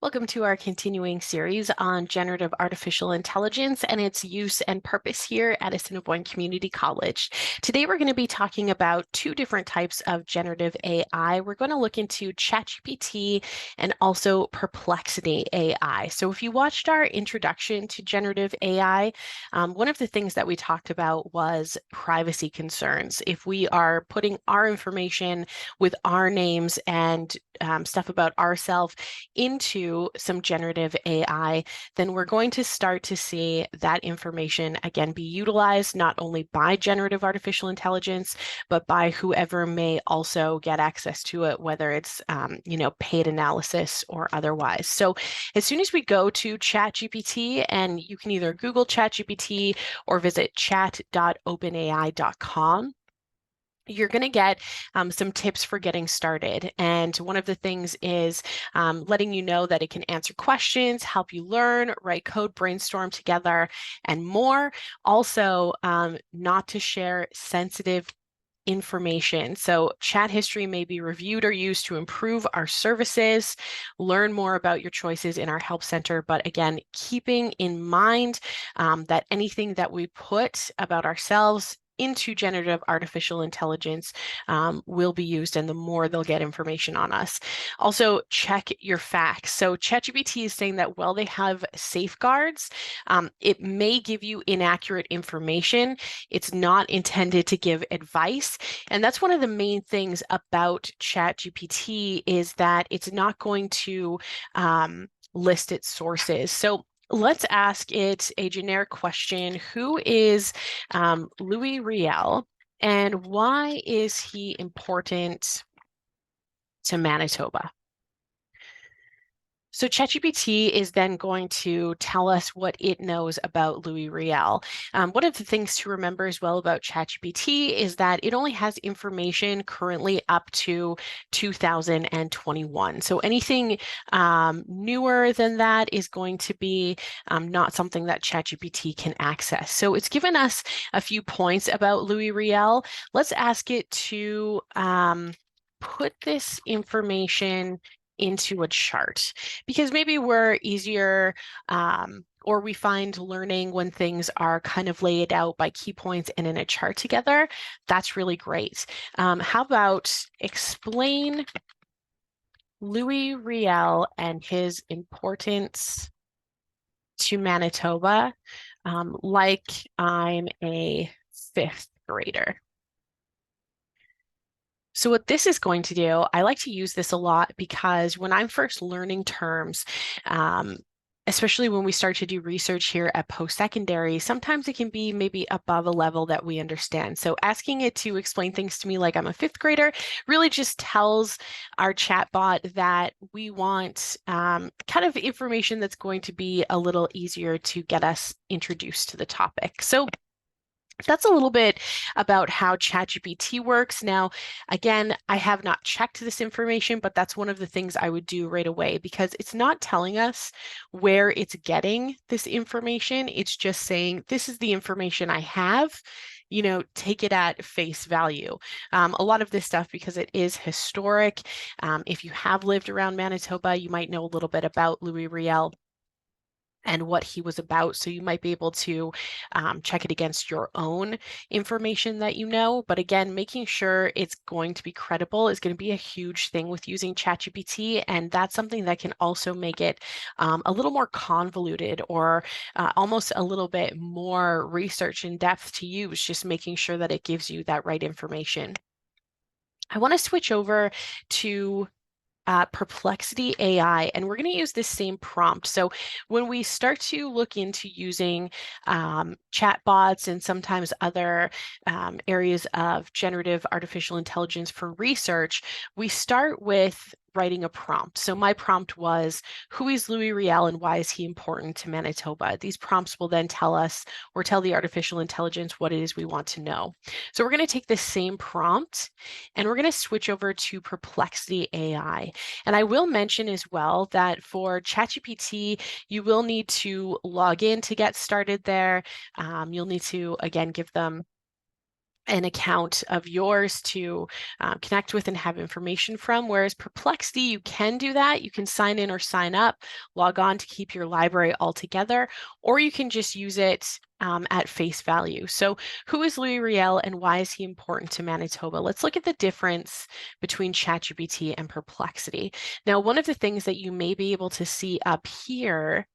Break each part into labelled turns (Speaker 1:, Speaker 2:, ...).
Speaker 1: Welcome to our continuing series on generative artificial intelligence and its use and purpose here at Assiniboine Community College. Today, we're going to be talking about two different types of generative AI. We're going to look into ChatGPT and also Perplexity AI. So if you watched our introduction to generative AI, one of the things that we talked about was privacy concerns. If we are putting our information with our names and stuff about ourselves into some generative AI, then we're going to start to see that information again be utilized not only by generative artificial intelligence, but by whoever may also get access to it, whether it's paid analysis or otherwise. So as soon as we go to ChatGPT, and you can either Google ChatGPT or visit chat.openai.com, you're going to get some tips for getting started. And one of the things is letting you know that it can answer questions, help you learn, write code, brainstorm together, and more. Also, not to share sensitive information. So chat history may be reviewed or used to improve our services. Learn more about your choices in our help center. But again, keeping in mind that anything that we put about ourselves into generative artificial intelligence will be used, and the more they'll get information on us. Also, check your facts. So ChatGPT is saying that while they have safeguards, it may give you inaccurate information. It's not intended to give advice. And that's one of the main things about ChatGPT, is that it's not going to list its sources. So let's ask it a generic question. Who is Louis Riel, and why is he important to Manitoba? So ChatGPT is then going to tell us what it knows about Louis Riel. One of the things to remember as well about ChatGPT is that it only has information currently up to 2021. So anything newer than that is going to be not something that ChatGPT can access. So it's given us a few points about Louis Riel. Let's ask it to put this information into a chart, because maybe we're easier or we find learning when things are kind of laid out by key points and in a chart together. That's really great. How about explain Louis Riel and his importance to Manitoba, like I'm a fifth grader. So what this is going to do, I like to use this a lot because when I'm first learning terms, especially when we start to do research here at post-secondary, sometimes it can be maybe above a level that we understand. So asking it to explain things to me like I'm a fifth grader really just tells our chatbot that we want kind of information that's going to be a little easier to get us introduced to the topic. So that's a little bit about how ChatGPT works. Now, again, I have not checked this information, but that's one of the things I would do right away, because it's not telling us where it's getting this information. It's just saying, this is the information I have, take it at face value. A lot of this stuff, because it is historic. If you have lived around Manitoba, you might know a little bit about Louis Riel and what he was about. So you might be able to check it against your own information that you know. But again, making sure it's going to be credible is going to be a huge thing with using ChatGPT. And that's something that can also make it a little more convoluted, or almost a little bit more research in depth to use, just making sure that it gives you that right information. I want to switch over to Perplexity AI, and we're going to use this same prompt. So when we start to look into using chatbots and sometimes other areas of generative artificial intelligence for research, we start with writing a prompt. So my prompt was, who is Louis Riel and why is he important to Manitoba? These prompts will then tell us, or tell the artificial intelligence, what it is we want to know. So we're going to take this same prompt and we're going to switch over to Perplexity AI. And I will mention as well that for ChatGPT, you will need to log in to get started there. You'll need to, again, give them an account of yours to connect with and have information from. Whereas Perplexity, you can do that. You can sign in or sign up, log on to keep your library all together, or you can just use it at face value. So who is Louis Riel and why is he important to Manitoba? Let's look at the difference between ChatGPT and Perplexity. Now, one of the things that you may be able to see up here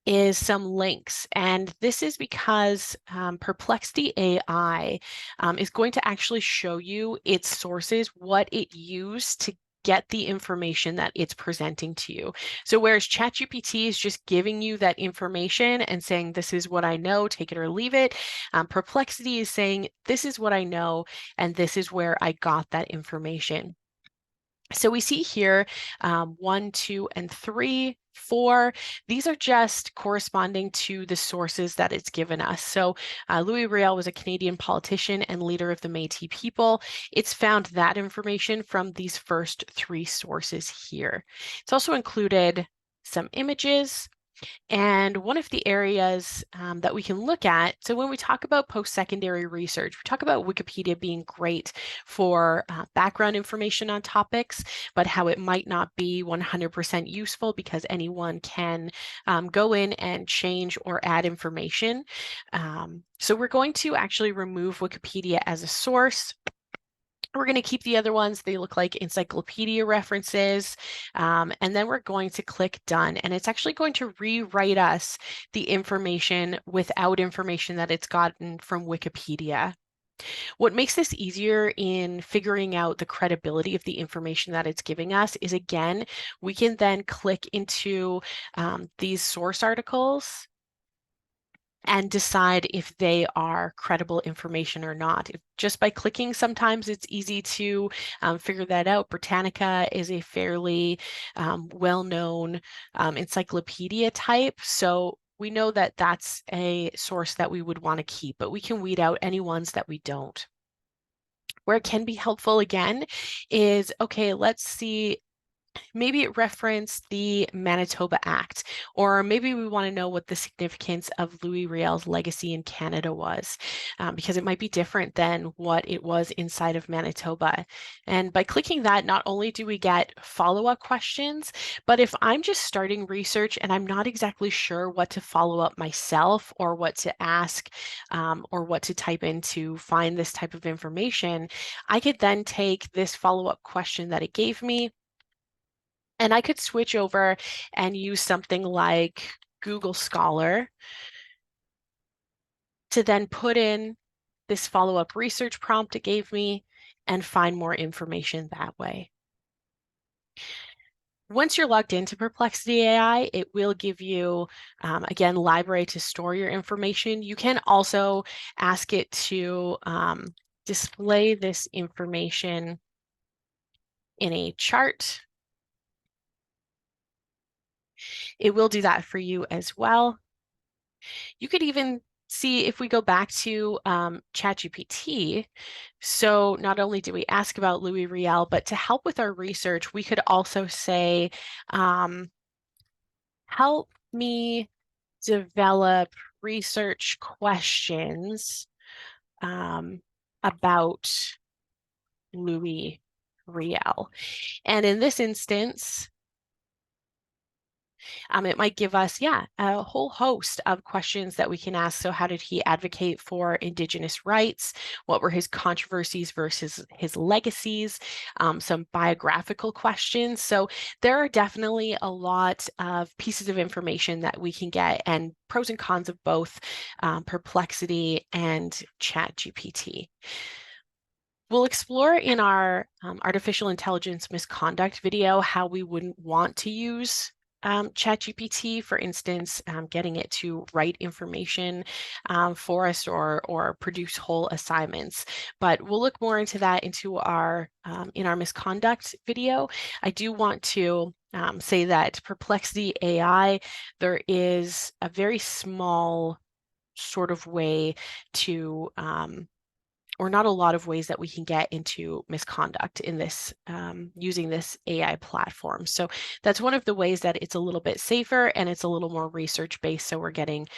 Speaker 1: is some links. And this is because Perplexity AI is going to actually show you its sources, what it used to get the information that it's presenting to you. So whereas ChatGPT is just giving you that information and saying, this is what I know, take it or leave it, Perplexity is saying, this is what I know, and this is where I got that information. So we see here 1, 2, and 3, 4. These are just corresponding to the sources that it's given us. So Louis Riel was a Canadian politician and leader of the Métis people. It's found that information from these first 3 sources here. It's also included some images. And one of the areas that we can look at, so when we talk about post-secondary research, we talk about Wikipedia being great for background information on topics, but how it might not be 100% useful because anyone can go in and change or add information. So we're going to actually remove Wikipedia as a source. We're going to keep the other ones. They look like encyclopedia references. And then we're going to click done. And it's actually going to rewrite us the information without information that it's gotten from Wikipedia. What makes this easier in figuring out the credibility of the information that it's giving us is, again, we can then click into these source articles and decide if they are credible information or not. Just by clicking, sometimes it's easy to figure that out. Britannica is a fairly well-known encyclopedia type, so we know that that's a source that we would want to keep, but we can weed out any ones that we don't. Where it can be helpful, again, is, okay, let's see, maybe it referenced the Manitoba Act, or maybe we want to know what the significance of Louis Riel's legacy in Canada was, because it might be different than what it was inside of Manitoba. And by clicking that, not only do we get follow-up questions, but if I'm just starting research and I'm not exactly sure what to follow up myself or what to ask or what to type in to find this type of information, I could then take this follow-up question that it gave me, and I could switch over and use something like Google Scholar to then put in this follow-up research prompt it gave me and find more information that way. Once you're logged into Perplexity AI, it will give you, again, library to store your information. You can also ask it to display this information in a chart. It will do that for you as well. You could even see, if we go back to ChatGPT, so not only do we ask about Louis Riel, but to help with our research, we could also say, help me develop research questions about Louis Riel. And in this instance, it might give us, a whole host of questions that we can ask. So how did he advocate for Indigenous rights? What were his controversies versus his legacies? Some biographical questions. So there are definitely a lot of pieces of information that we can get, and pros and cons of both Perplexity and ChatGPT. We'll explore in our artificial intelligence misconduct video how we wouldn't want to use ChatGPT, for instance, getting it to write information for us or produce whole assignments. But we'll look more into that into our in our misconduct video. I do want to say that Perplexity AI, there is a very small sort of way to or not a lot of ways that we can get into misconduct in this using this AI platform. So that's one of the ways that it's a little bit safer and it's a little more research based. So we're getting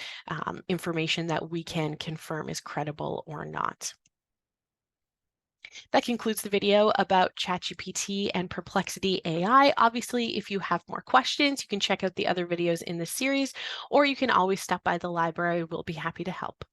Speaker 1: information that we can confirm is credible or not. That concludes the video about ChatGPT and Perplexity AI. Obviously, if you have more questions, you can check out the other videos in this series, or you can always stop by the library. We'll be happy to help.